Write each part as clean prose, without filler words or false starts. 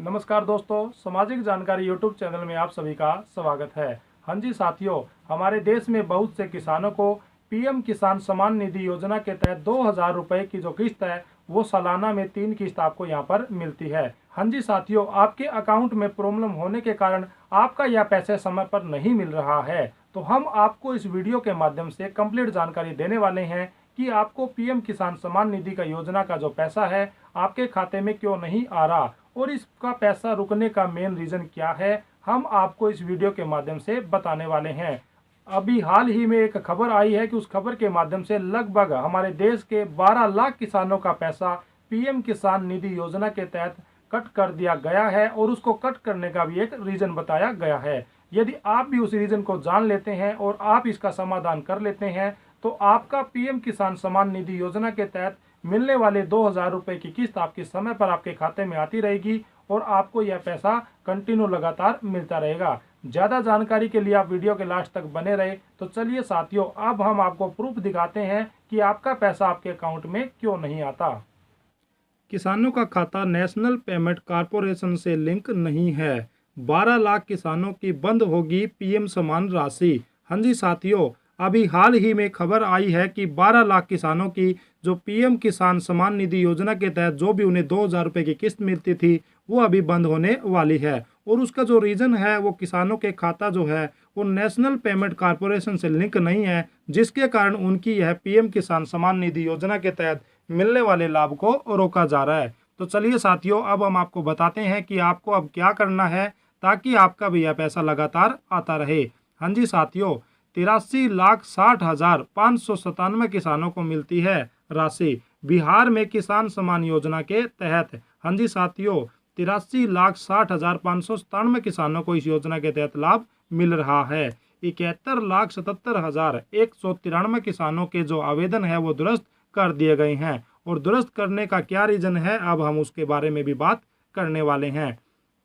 नमस्कार दोस्तों, सामाजिक जानकारी यूट्यूब चैनल में आप सभी का स्वागत है। हाँ जी साथियों, हमारे देश में बहुत से किसानों को पीएम किसान सम्मान निधि योजना के तहत 2000 रुपए की जो किस्त है वो सालाना में 3 किस्त आपको यहाँ पर मिलती है। हाँ जी साथियों, आपके अकाउंट में प्रॉब्लम होने के कारण आपका यह पैसे समय पर नहीं मिल रहा है, तो हम आपको इस वीडियो के माध्यम से कंप्लीट जानकारी देने वाले हैं कि आपको पीएम किसान सम्मान निधि का योजना का जो पैसा है आपके खाते में क्यों नहीं आ रहा और इसका पैसा रुकने का मेन रीजन क्या है, हम आपको इस वीडियो के माध्यम से बताने वाले हैं। अभी हाल ही में एक खबर आई है कि उस खबर के माध्यम से लगभग हमारे देश के 12 लाख किसानों का पैसा पीएम किसान निधि योजना के तहत कट कर दिया गया है और उसको कट करने का भी एक रीजन बताया गया है। यदि आप भी उस रीजन को जान लेते हैं और आप इसका समाधान कर लेते हैं तो आपका पीएम किसान सम्मान निधि योजना के तहत मिलने वाले 2000 रुपए की किस्त आपके समय पर आपके खाते में आती रहेगी और आपको यह पैसा कंटिन्यू लगातार मिलता रहेगा। ज्यादा जानकारी के लिए आप वीडियो के लास्ट तक बने रहे। तो चलिए साथियों, अब हम आपको प्रूफ दिखाते हैं कि आपका पैसा आपके अकाउंट में क्यों नहीं आता। किसानों का खाता नेशनल पेमेंट कॉर्पोरेशन से लिंक नहीं है। 12 लाख किसानों की बंद होगी पीएम सम्मान राशि। हाँ जी साथियों, अभी हाल ही में खबर आई है कि 12 लाख किसानों की जो पीएम किसान सम्मान निधि योजना के तहत जो भी उन्हें 2000 रुपए की किस्त मिलती थी वो अभी बंद होने वाली है। और उसका जो रीजन है वो किसानों के खाता जो है वो नेशनल पेमेंट कॉर्पोरेशन से लिंक नहीं है, जिसके कारण उनकी यह पीएम किसान सम्मान निधि योजना के तहत मिलने वाले लाभ को रोका जा रहा है। तो चलिए साथियों, अब हम आपको बताते हैं कि आपको अब क्या करना है ताकि आपका भी यह पैसा लगातार आता रहे। हाँ जी साथियों, 83,60,597 किसानों को मिलती है राशि बिहार में किसान सम्मान योजना के तहत। हाँ जी साथियों, 83,60,597 किसानों को इस योजना के तहत लाभ मिल रहा है। 71,77,193 किसानों के जो आवेदन है वो दुरुस्त कर दिए गए हैं और दुरुस्त करने का क्या रीजन है अब हम उसके बारे में भी बात करने वाले हैं।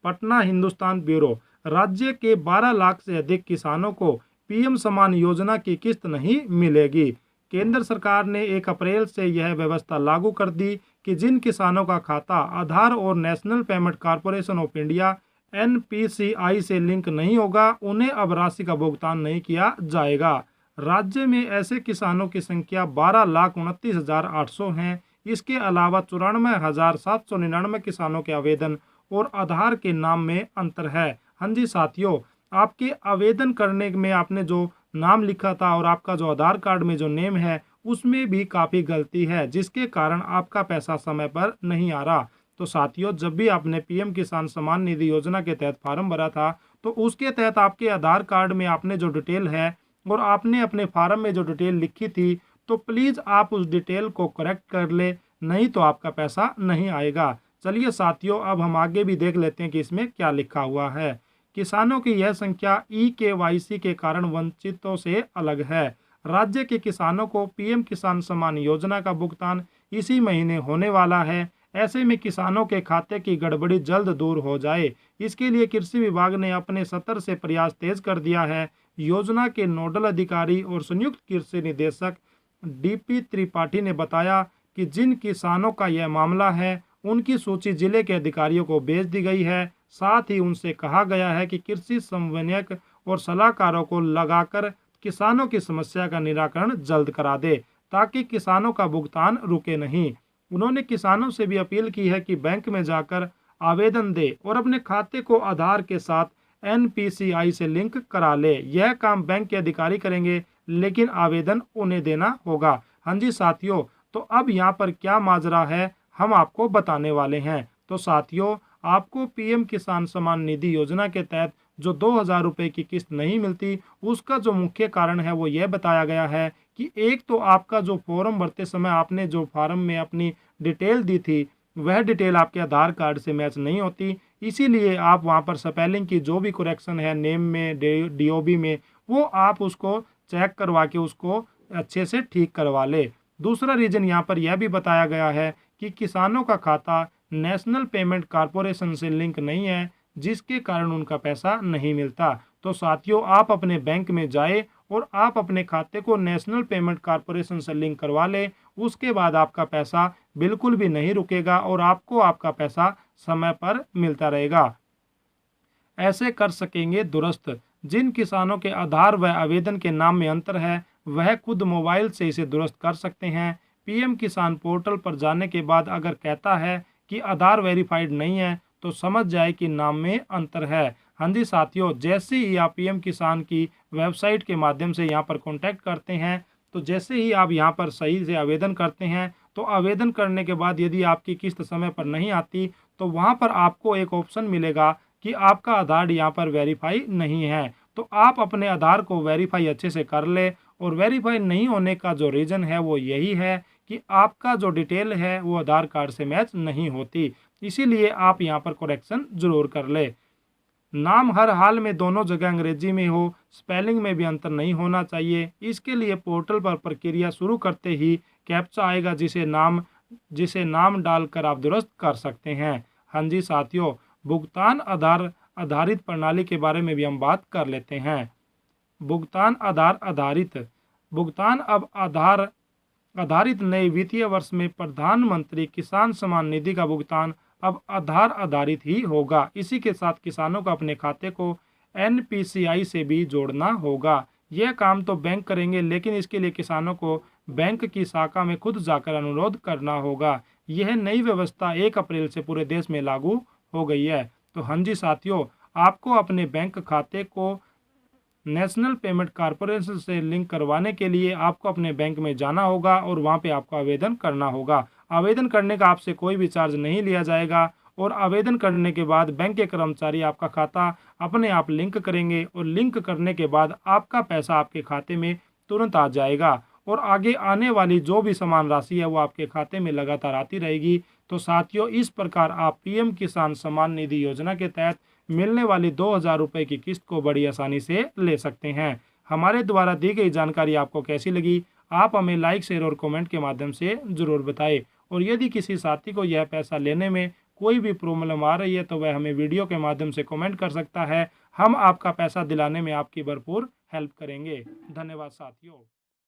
पटना हिंदुस्तान ब्यूरो, राज्य के 12 लाख से अधिक किसानों को पीएम सम्मान योजना की किस्त नहीं मिलेगी। केंद्र सरकार ने 1 अप्रैल से यह व्यवस्था लागू कर दी कि जिन किसानों का खाता आधार और national payment corporation of India NPCI से लिंक नहीं होगा उन्हें अब राशि का भुगतान नहीं किया जाएगा। राज्य में ऐसे किसानों की संख्या 12,29,800 है। इसके अलावा 94,799 किसानों के आवेदन और आधार के नाम में अंतर है। हाँ जी साथियों, आपके आवेदन करने में आपने जो नाम लिखा था और आपका जो आधार कार्ड में जो नेम है उसमें भी काफ़ी गलती है, जिसके कारण आपका पैसा समय पर नहीं आ रहा। तो साथियों, जब भी आपने पीएम किसान सम्मान निधि योजना के तहत फॉर्म भरा था तो उसके तहत आपके आधार कार्ड में आपने जो डिटेल है और आपने अपने फॉर्म में जो डिटेल लिखी थी तो प्लीज़ आप उस डिटेल को करेक्ट कर ले, नहीं तो आपका पैसा नहीं आएगा। चलिए साथियों, अब हम आगे भी देख लेते हैं कि इसमें क्या लिखा हुआ है। किसानों की यह संख्या ई-केवाईसी के कारण वंचितों से अलग है। राज्य के किसानों को पीएम किसान सम्मान योजना का भुगतान इसी महीने होने वाला है। ऐसे में किसानों के खाते की गड़बड़ी जल्द दूर हो जाए, इसके लिए कृषि विभाग ने अपने स्तर से प्रयास तेज कर दिया है। योजना के नोडल अधिकारी और संयुक्त कृषि निदेशक डीपी त्रिपाठी ने बताया कि जिन किसानों का यह मामला है उनकी सूची जिले के अधिकारियों को भेज दी गई है। साथ ही उनसे कहा गया है कि कृषि समन्वयक और सलाहकारों को लगाकर किसानों की समस्या का निराकरण जल्द करा दे ताकि किसानों का भुगतान रुके नहीं। उन्होंने किसानों से भी अपील की है कि बैंक में जाकर आवेदन दे और अपने खाते को आधार के साथ एनपीसीआई से लिंक करा ले। यह काम बैंक के अधिकारी करेंगे लेकिन आवेदन उन्हें देना होगा। हाँ जी साथियों, तो अब यहाँ पर क्या माजरा है हम आपको बताने वाले हैं। तो साथियों, आपको पीएम किसान सम्मान निधि योजना के तहत जो 2000 रुपए की किस्त नहीं मिलती उसका जो मुख्य कारण है वो यह बताया गया है कि एक तो आपका जो फॉर्म भरते समय आपने जो फॉर्म में अपनी डिटेल दी थी वह डिटेल आपके आधार कार्ड से मैच नहीं होती, इसीलिए आप वहां पर स्पेलिंग की जो भी करेक्शन है नेम में डीओबी में वो आप उसको चेक करवा के उसको अच्छे से ठीक करवा ले। दूसरा रीजन यहाँ पर यह भी बताया गया है कि किसानों का खाता नेशनल पेमेंट कॉर्पोरेशन से लिंक नहीं है, जिसके कारण उनका पैसा नहीं मिलता। तो साथियों, आप अपने बैंक में जाए और आप अपने खाते को नेशनल पेमेंट कॉर्पोरेशन से लिंक करवा ले, उसके बाद आपका पैसा बिल्कुल भी नहीं रुकेगा और आपको आपका पैसा समय पर मिलता रहेगा। ऐसे कर सकेंगे दुरुस्त। जिन किसानों के आधार व आवेदन के नाम में अंतर है वह खुद मोबाइल से इसे दुरुस्त कर सकते हैं। पीएम किसान पोर्टल पर जाने के बाद अगर कहता है कि आधार वेरीफाइड नहीं है तो समझ जाए कि नाम में अंतर है। हाँ जी साथियों, जैसे ही आप पीएम किसान की वेबसाइट के माध्यम से यहाँ पर कॉन्टैक्ट करते हैं तो जैसे ही आप यहाँ पर सही से आवेदन करते हैं तो आवेदन करने के बाद यदि आपकी किस्त समय पर नहीं आती तो वहाँ पर आपको एक ऑप्शन मिलेगा कि आपका आधार यहाँ पर वेरीफाई नहीं है। तो आप अपने आधार को वेरीफाई अच्छे से कर ले। और वेरीफाई नहीं होने का जो रीज़न है वो यही है कि आपका जो डिटेल है वो आधार कार्ड से मैच नहीं होती, इसीलिए आप यहाँ पर करेक्शन जरूर कर ले। नाम हर हाल में दोनों जगह अंग्रेजी में हो, स्पेलिंग में भी अंतर नहीं होना चाहिए। इसके लिए पोर्टल पर प्रक्रिया शुरू करते ही कैप्चा आएगा जिसे नाम डालकर आप दुरुस्त कर सकते हैं। हाँ जी साथियों, भुगतान आधारित प्रणाली के बारे में भी हम बात कर लेते हैं। भुगतान अब आधार आधारित नए वित्तीय वर्ष में प्रधानमंत्री किसान सम्मान निधि का भुगतान अब आधार आधारित ही होगा। इसी के साथ किसानों को अपने खाते को एनपीसीआई से भी जोड़ना होगा। यह काम तो बैंक करेंगे, लेकिन इसके लिए किसानों को बैंक की शाखा में खुद जाकर अनुरोध करना होगा। यह नई व्यवस्था 1 अप्रैल से पूरे देश में लागू हो गई है। तो हाँ जी साथियों, आपको अपने बैंक खाते को नेशनल पेमेंट कॉरपोरेशन से लिंक करवाने के लिए आपको अपने बैंक में जाना होगा और वहां पे आपको आवेदन करना होगा। आवेदन करने का आपसे कोई भी चार्ज नहीं लिया जाएगा और आवेदन करने के बाद बैंक के कर्मचारी आपका खाता अपने आप लिंक करेंगे और लिंक करने के बाद आपका पैसा आपके खाते में तुरंत आ जाएगा और आगे आने वाली जो भी समान राशि है वो आपके खाते में लगातार आती रहेगी। तो साथियों, इस प्रकार आप पीएम किसान सम्मान निधि योजना के तहत मिलने वाली 2000 रुपये की किस्त को बड़ी आसानी से ले सकते हैं। हमारे द्वारा दी गई जानकारी आपको कैसी लगी, आप हमें लाइक, शेयर और कमेंट के माध्यम से ज़रूर बताएं। और यदि किसी साथी को यह पैसा लेने में कोई भी प्रॉब्लम आ रही है तो वह हमें वीडियो के माध्यम से कमेंट कर सकता है। हम आपका पैसा दिलाने में आपकी भरपूर हेल्प करेंगे। धन्यवाद साथियों।